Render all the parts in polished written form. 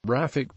Rafic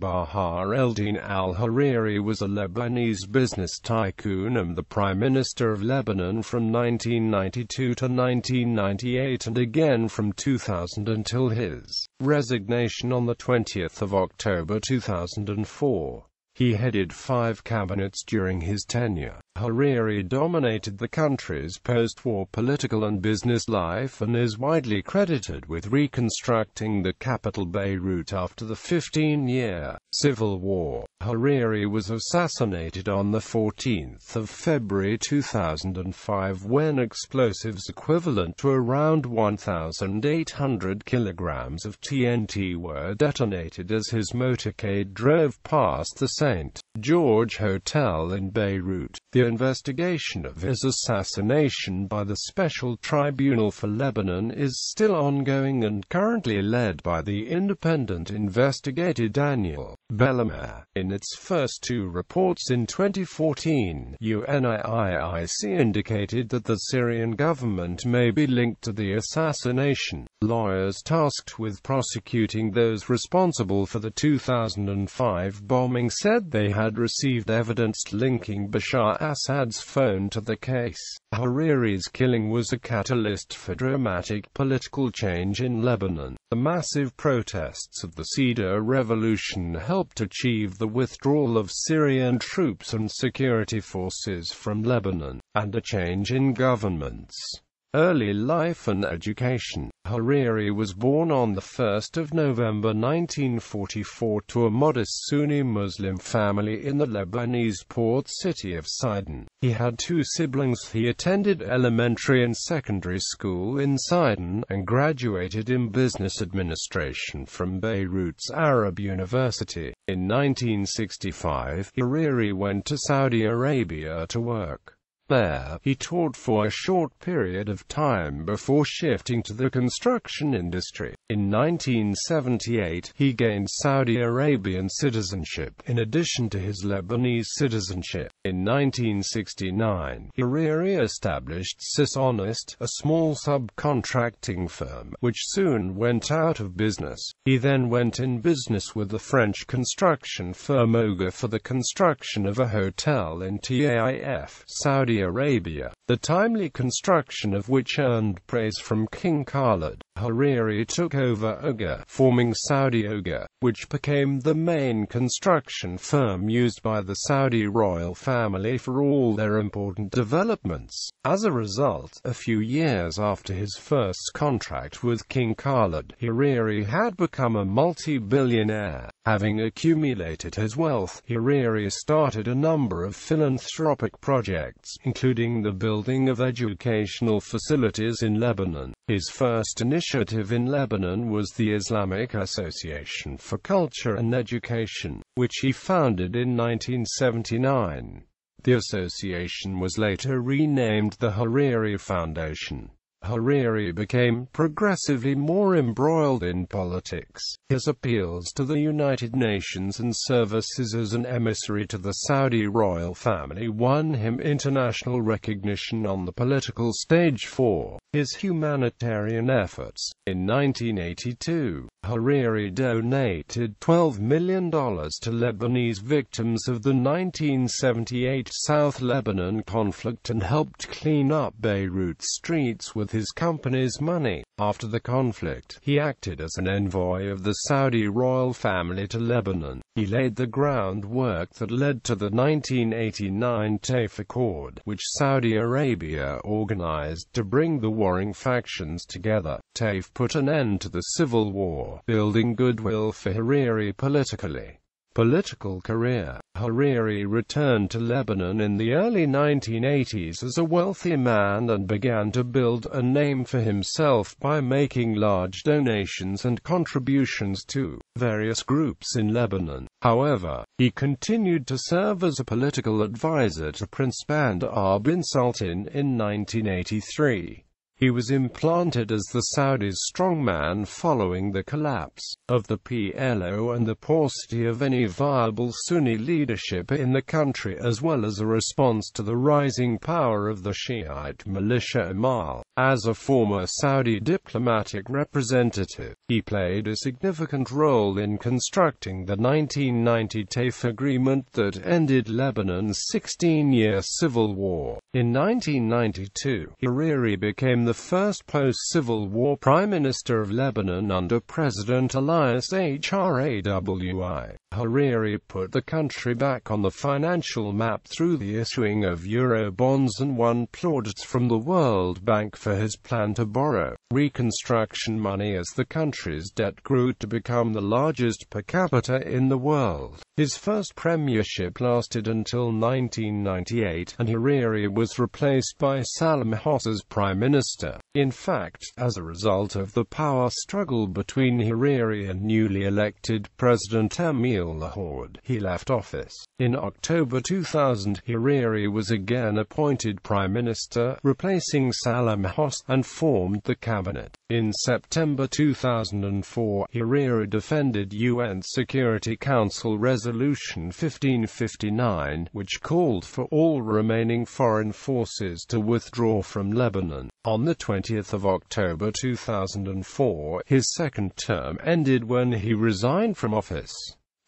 Deen al-Hariri was a Lebanese business tycoon and the Prime Minister of Lebanon from 1992 to 1998 and again from 2000 until his resignation on 20 October 2004. He headed 5 cabinets during his tenure. Hariri dominated the country's post-war political and business life and is widely credited with reconstructing the capital Beirut after the 15-year civil war. Hariri was assassinated on 14 February 2005 when explosives equivalent to around 1,800 kilograms of TNT were detonated as his motorcade drove past the St. George Hotel in Beirut. The investigation of his assassination by the Special Tribunal for Lebanon is still ongoing and currently led by the independent investigator Daniel Bellemare. In its first 2 reports in 2014, UNIIC indicated that the Syrian government may be linked to the assassination. Lawyers tasked with prosecuting those responsible for the 2005 bombing said they had received evidence linking Bashar Assad's phone to the case. Hariri's killing was a catalyst for dramatic political change in Lebanon. The massive protests of the Cedar Revolution helped achieve the withdrawal of Syrian troops and security forces from Lebanon, and a change in government's early life and education. Hariri was born on 1 November 1944 to a modest Sunni Muslim family in the Lebanese port city of Sidon. He had 2 siblings. He attended elementary and secondary school in Sidon, and graduated in business administration from Beirut's Arab University. In 1965, Hariri went to Saudi Arabia to work. There, he taught for a short period of time before shifting to the construction industry. In 1978, he gained Saudi Arabian citizenship, in addition to his Lebanese citizenship. In 1969, Hariri established Honest, a small subcontracting firm, which soon went out of business. He then went in business with the French construction firm Oga for the construction of a hotel in Taif, Saudi Arabia, the timely construction of which earned praise from King Khalid. Hariri took over Oga, forming Saudi Oga, which became the main construction firm used by the Saudi royal family for all their important developments. As a result, a few years after his first contract with King Khalid, Hariri had become a multi-billionaire. Having accumulated his wealth, Hariri started a number of philanthropic projects, including the building of educational facilities in Lebanon. His first initiative in Lebanon was the Islamic Association for Culture and Education, which he founded in 1979. The association was later renamed the Hariri Foundation. Hariri became progressively more embroiled in politics. His appeals to the United Nations and services as an emissary to the Saudi royal family won him international recognition on the political stage for his humanitarian efforts. In 1982, Hariri donated $12 million to Lebanese victims of the 1978 South Lebanon conflict and helped clean up Beirut streets with his company's money. After the conflict, he acted as an envoy of the Saudi royal family to Lebanon. He laid the groundwork that led to the 1989 Taif Accord, which Saudi Arabia organized to bring the warring factions together. Taif put an end to the civil war, building goodwill for Hariri politically. Political career. Hariri returned to Lebanon in the early 1980s as a wealthy man and began to build a name for himself by making large donations and contributions to various groups in Lebanon. However, he continued to serve as a political advisor to Prince Bandar bin Sultan in 1983. He was implanted as the Saudis' strongman following the collapse of the PLO and the paucity of any viable Sunni leadership in the country, as well as a response to the rising power of the Shiite militia Amal. As a former Saudi diplomatic representative, he played a significant role in constructing the 1990 TAIF agreement that ended Lebanon's 16-year civil war. In 1992, Hariri became the first post-Civil War Prime Minister of Lebanon under President Elias Hrawi. Hariri put the country back on the financial map through the issuing of Eurobonds and won plaudits from the World Bank for his plan to borrow reconstruction money as the country's debt grew to become the largest per capita in the world. His first premiership lasted until 1998, and Hariri was replaced by Salam Hosse as Prime Minister. In fact, as a result of the power struggle between Hariri and newly elected President Emil Lahord, he left office. In October 2000, Hariri was again appointed Prime Minister, replacing Salam Hosse, and formed the cabinet. In September 2004, Hariri defended UN Security Council Resolution 1559, which called for all remaining foreign forces to withdraw from Lebanon. On the 20th of October 2004, his second term ended when he resigned from office.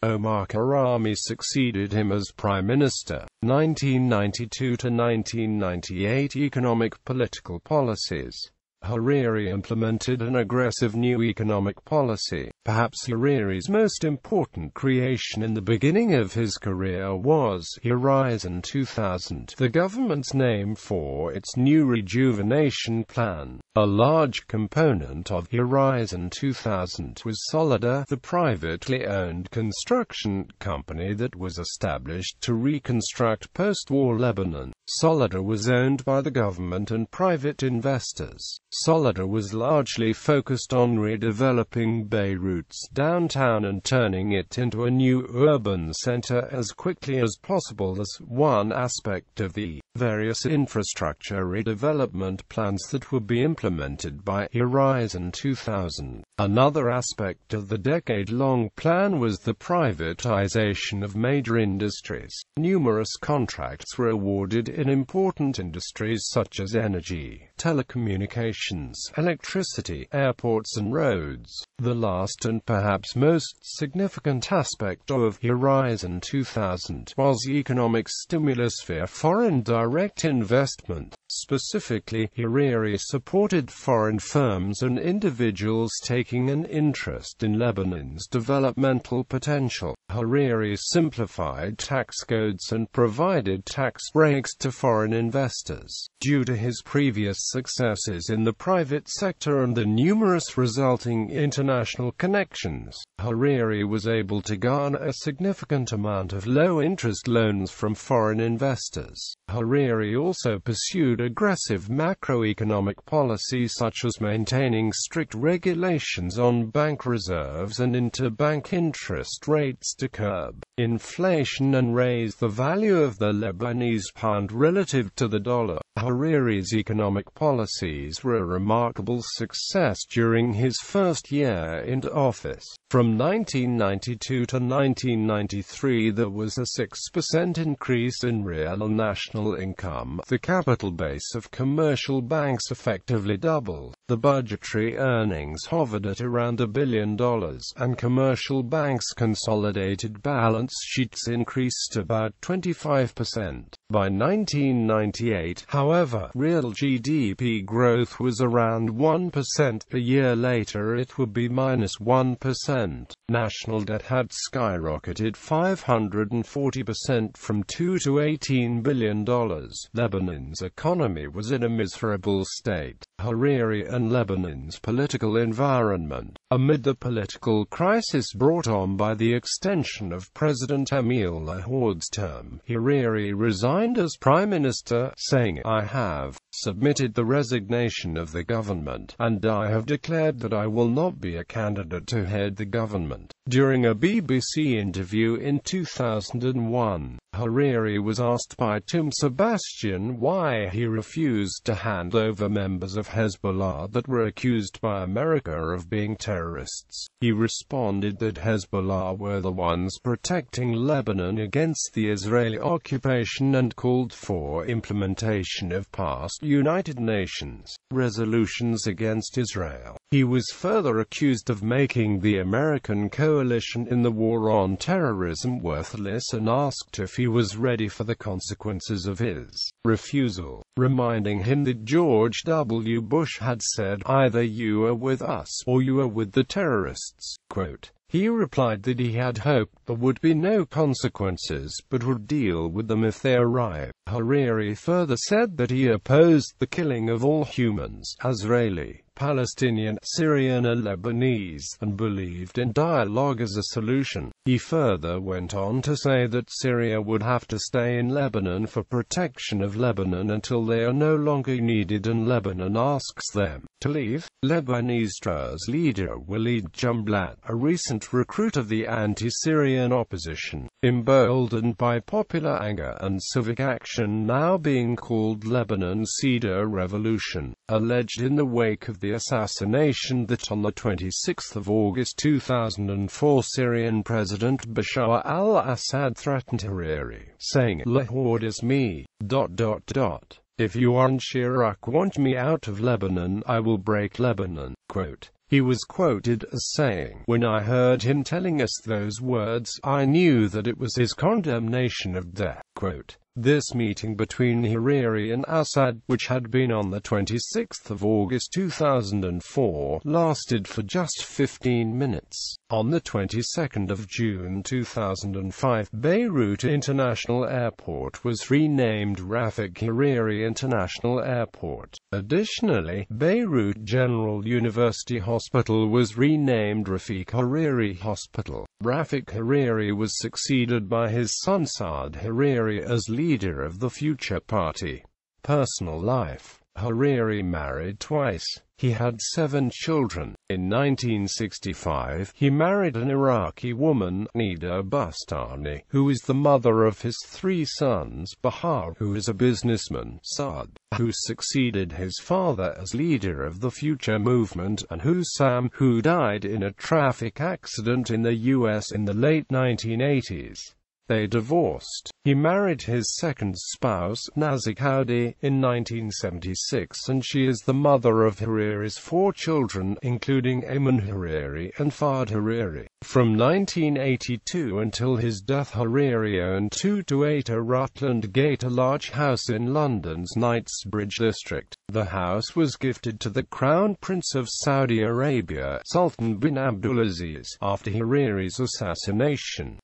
Omar Karami succeeded him as Prime Minister. 1992 to 1998 Economic political policies. Hariri implemented an aggressive new economic policy. Perhaps Hariri's most important creation in the beginning of his career was Horizon 2000, the government's name for its new rejuvenation plan. A large component of Horizon 2000 was Solidar, the privately owned construction company that was established to reconstruct post-war Lebanon. Solidar was owned by the government and private investors. Solidar was largely focused on redeveloping Beirut's downtown and turning it into a new urban center as quickly as possible as one aspect of the various infrastructure redevelopment plans that would be implemented by Horizon 2000. Another aspect of the decade-long plan was the privatization of major industries. Numerous contracts were awarded in important industries such as energy, telecommunications, electricity, airports and roads. The last and perhaps most significant aspect of Horizon 2000 was economic stimulus via foreign direct investment. Specifically, Hariri supported foreign firms and individuals taking an interest in Lebanon's developmental potential. Hariri simplified tax codes and provided tax breaks to foreign investors. Due to his previous successes in the private sector and the numerous resulting international connections, Hariri was able to garner a significant amount of low-interest loans from foreign investors. Hariri also pursued aggressive macroeconomic policies such as maintaining strict regulations on bank reserves and interbank interest rates to curb inflation and raise the value of the Lebanese pound relative to the dollar. Hariri's economic policies were a remarkable success during his first year in office. From 1992 to 1993 there was a 6% increase in real national income. The capital base of commercial banks effectively doubled. The budgetary earnings hovered at around $1 billion, and commercial banks' consolidated balance sheets increased about 25%. By 1998, however, real GDP growth was around 1%. A year later it would be -1%. National debt had skyrocketed 540% from $2 to $18 billion. Lebanon's economy was in a miserable state. Hariri and Lebanon's political environment. Amid the political crisis brought on by the extension of President Emil Lahord's term, Hariri resigned as Prime Minister, saying, "I have submitted the resignation of the government, and I have declared that I will not be a candidate to head the government. During a BBC interview in 2001, Hariri was asked by Tim Sebastian why he refused to hand over members of Hezbollah that were accused by America of being terrorists. He responded that Hezbollah were the ones protecting Lebanon against the Israeli occupation and called for implementation of past United Nations resolutions against Israel. He was further accused of making the American coalition in the war on terrorism worthless and asked if he was ready for the consequences of his refusal, reminding him that George W. Bush had said, "Either you are with us, or you are with the terrorists." Quote. He replied that he had hoped there would be no consequences, but would deal with them if they arrived. Hariri further said that he opposed the killing of all humans, Israeli, Palestinian, Syrian and Lebanese, and believed in dialogue as a solution. He further went on to say that Syria would have to stay in Lebanon for protection of Lebanon until they are no longer needed and Lebanon asks them to leave. Lebanese leader Walid Jumblat, a recent recruit of the anti-Syrian opposition, emboldened by popular anger and civic action now being called Lebanon's Cedar Revolution, alleged in the wake of the assassination that on the 26th of August 2004 Syrian President Bashar al-Assad threatened Hariri, saying, "Lahore is me. If you and Chirac want me out of Lebanon, I will break Lebanon." Quote. He was quoted as saying, "When I heard him telling us those words, I knew that it was his condemnation of death." Quote. This meeting between Hariri and Assad, which had been on the 26th of August 2004, lasted for just 15 minutes. On the 22nd of June 2005, Beirut International Airport was renamed Rafic Hariri International Airport. Additionally, Beirut General University Hospital was renamed Rafic Hariri Hospital. Rafic Hariri was succeeded by his son Saad Hariri as leader of the Future Party. Personal life. Hariri married twice. He had 7 children. In 1965, he married an Iraqi woman, Nida Bustani, who is the mother of his 3 sons, Baha, who is a businessman, Saad, who succeeded his father as leader of the Future Movement, and Hussam, who died in a traffic accident in the U.S. in the late 1980s. They divorced. He married his second spouse, Nazik Howdi, in 1976, and she is the mother of Hariri's 4 children, including Ayman Hariri and Fahd Hariri. From 1982 until his death, Hariri owned 228 Rutland Gate, a large house in London's Knightsbridge district. The house was gifted to the Crown Prince of Saudi Arabia, Sultan bin Abdulaziz, after Hariri's assassination.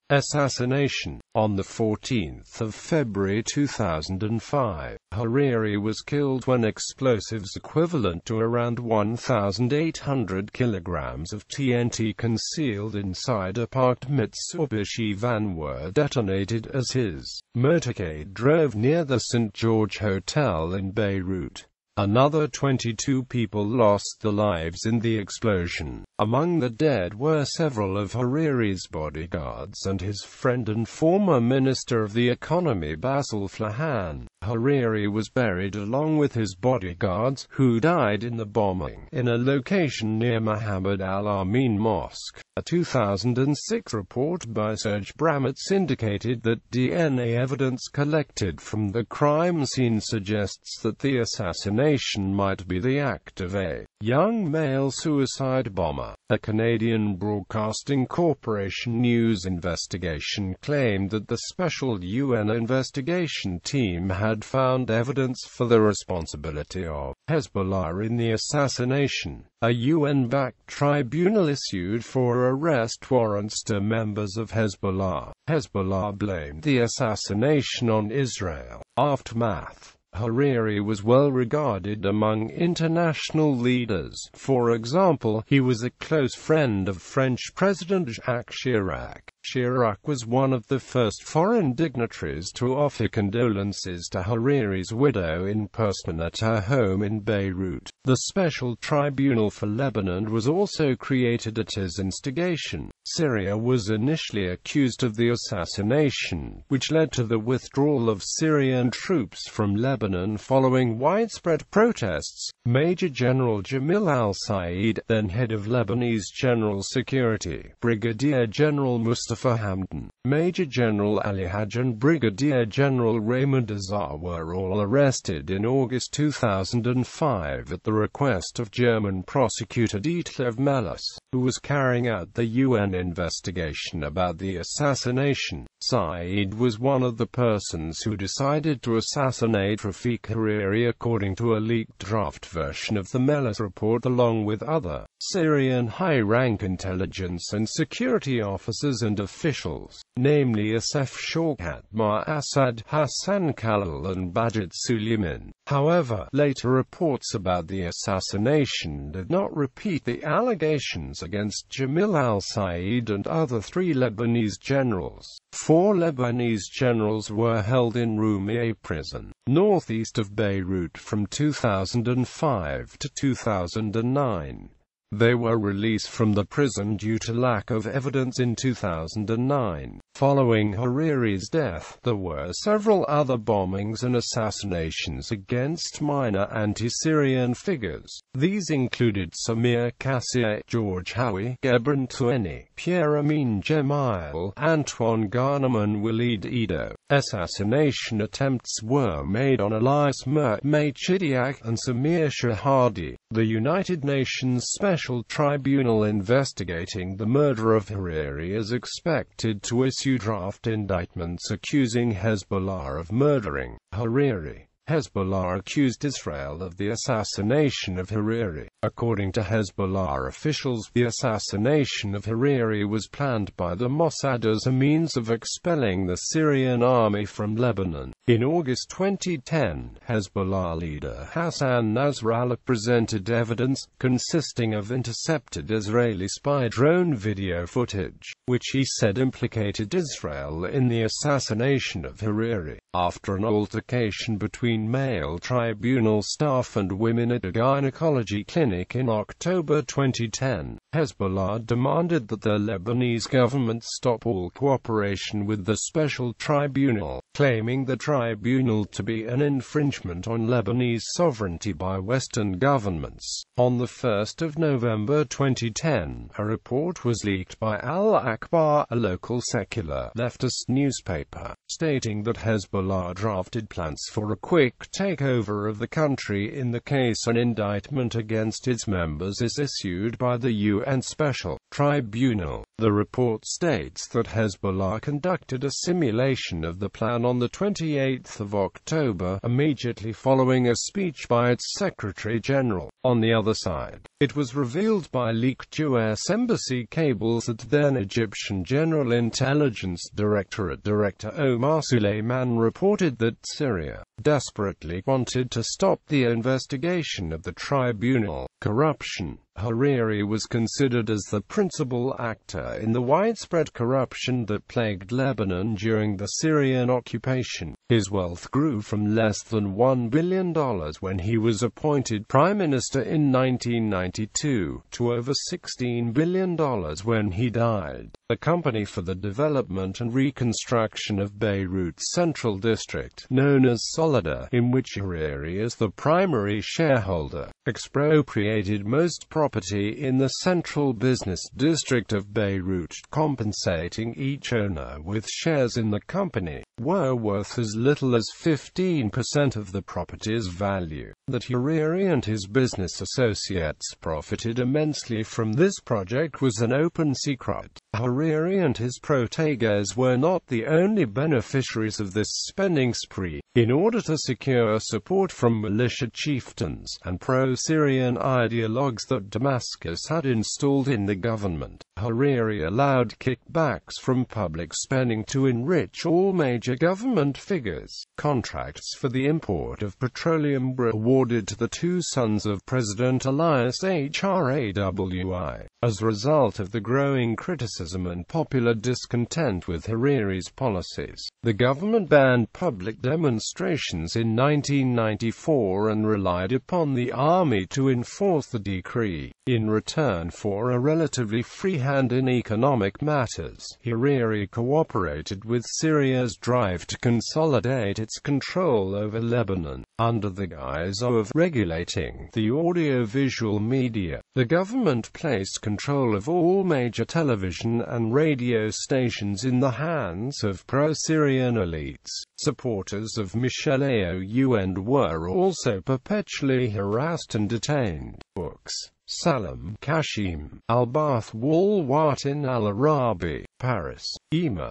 On the 14th of February 2005, Hariri was killed when explosives equivalent to around 1,800 kilograms of TNT concealed inside a parked Mitsubishi van were detonated as his motorcade drove near the St. George Hotel in Beirut. Another 22 people lost their lives in the explosion. Among the dead were several of Hariri's bodyguards and his friend and former Minister of the Economy Basil Flahan. Hariri was buried along with his bodyguards, who died in the bombing, in a location near Muhammad Al-Amin Mosque. A 2006 report by Serge Bramitz indicated that DNA evidence collected from the crime scene suggests that the assassination might be the act of a young male suicide bomber. A Canadian Broadcasting Corporation news investigation claimed that the special UN investigation team had found evidence for the responsibility of Hezbollah in the assassination. A UN-backed tribunal issued 4 arrest warrants to members of Hezbollah. Hezbollah blamed the assassination on Israel. Aftermath. Hariri was well regarded among international leaders. For example, he was a close friend of French President Jacques Chirac. Chirac was one of the first foreign dignitaries to offer condolences to Hariri's widow in person at her home in Beirut. The Special Tribunal for Lebanon was also created at his instigation. Syria was initially accused of the assassination, which led to the withdrawal of Syrian troops from Lebanon following widespread protests. Major General Jamil al-Sayed, then head of Lebanese General Security, Brigadier General Mustafa Hamdan, Major General Ali Haj and Brigadier General Raymond Azar were all arrested in August 2005 at the request of German prosecutor Detlev Melis, who was carrying out the UN investigation about the assassination. Saeed was one of the persons who decided to assassinate Rafic Hariri according to a leaked draft version of the Melis report, along with other Syrian high-rank intelligence and security officers and officials, namely Asef Shawkat, Assad, Hassan Khalil and Bajit Suleiman. However, later reports about the assassination did not repeat the allegations against Jamil al-Sayed and other 3 Lebanese generals. 4 Lebanese generals were held in Roumieh prison, northeast of Beirut from 2005 to 2009. They were released from the prison due to lack of evidence in 2009. Following Hariri's death, there were several other bombings and assassinations against minor anti-Syrian figures. These included Samir Kassieh, George Howie, Gebran Toueni, Pierre Amin Gemayel, Antoine Garnam and Walid Edo. Assassination attempts were made on Elias Mertmeh Chidiak and Samir Shahadi. The United Nations Special Tribunal investigating the murder of Hariri is expected to issue draft indictments accusing Hezbollah of murdering Hariri. Hezbollah accused Israel of the assassination of Hariri. According to Hezbollah officials, the assassination of Hariri was planned by the Mossad as a means of expelling the Syrian army from Lebanon. In August 2010, Hezbollah leader Hassan Nasrallah presented evidence, consisting of intercepted Israeli spy drone video footage, which he said implicated Israel in the assassination of Hariri. After an altercation between male tribunal staff and women at a gynecology clinic in October 2010, Hezbollah demanded that the Lebanese government stop all cooperation with the special tribunal, claiming the tribunal to be an infringement on Lebanese sovereignty by Western governments. On the 1st of November 2010, a report was leaked by Al-Akhbar, a local secular leftist newspaper, stating that Hezbollah drafted plans for a quick takeover of the country in the case an indictment against its members is issued by the UN Special Tribunal. The report states that Hezbollah conducted a simulation of the plan on the 28th of October, immediately following a speech by its Secretary General. On the other side, it was revealed by leaked U.S. Embassy cables that then Egyptian General Intelligence Directorate Director Omar Suleiman reported that Syria desperately wanted to stop the investigation of the tribunal. Corruption. Hariri was considered as the principal actor in the widespread corruption that plagued Lebanon during the Syrian occupation. His wealth grew from less than $1 billion when he was appointed Prime Minister in 1992, to over $16 billion when he died. The Company for the Development and Reconstruction of Beirut's Central District, known as Solida, in which Hariri is the primary shareholder, expropriated most property in the central business district of Beirut, compensating each owner with shares in the company, were worth as little as 15% of the property's value. That Hariri and his business associates profited immensely from this project was an open secret. Hariri and his proteges were not the only beneficiaries of this spending spree. In order to secure support from militia chieftains and pro-Syrian ideologues that Damascus had installed in the government, Hariri allowed kickbacks from public spending to enrich all major government figures. Contracts for the import of petroleum were awarded to the two sons of President Elias Hrawi. As a result of the growing criticism and popular discontent with Hariri's policies, the government banned public demonstrations in 1994 and relied upon the army to enforce the decree. In return for a relatively free hand in economic matters, Hariri cooperated with Syria's drive to consolidate its control over Lebanon. Under the guise of regulating the audiovisual media, the government placed control of all major television and radio stations in the hands of pro-Syrian elites. Supporters of Michel Aoun were also perpetually harassed and detained. Books. Salam Kashim, Al-Bath wal Watin al-Arabi, Paris, Ema.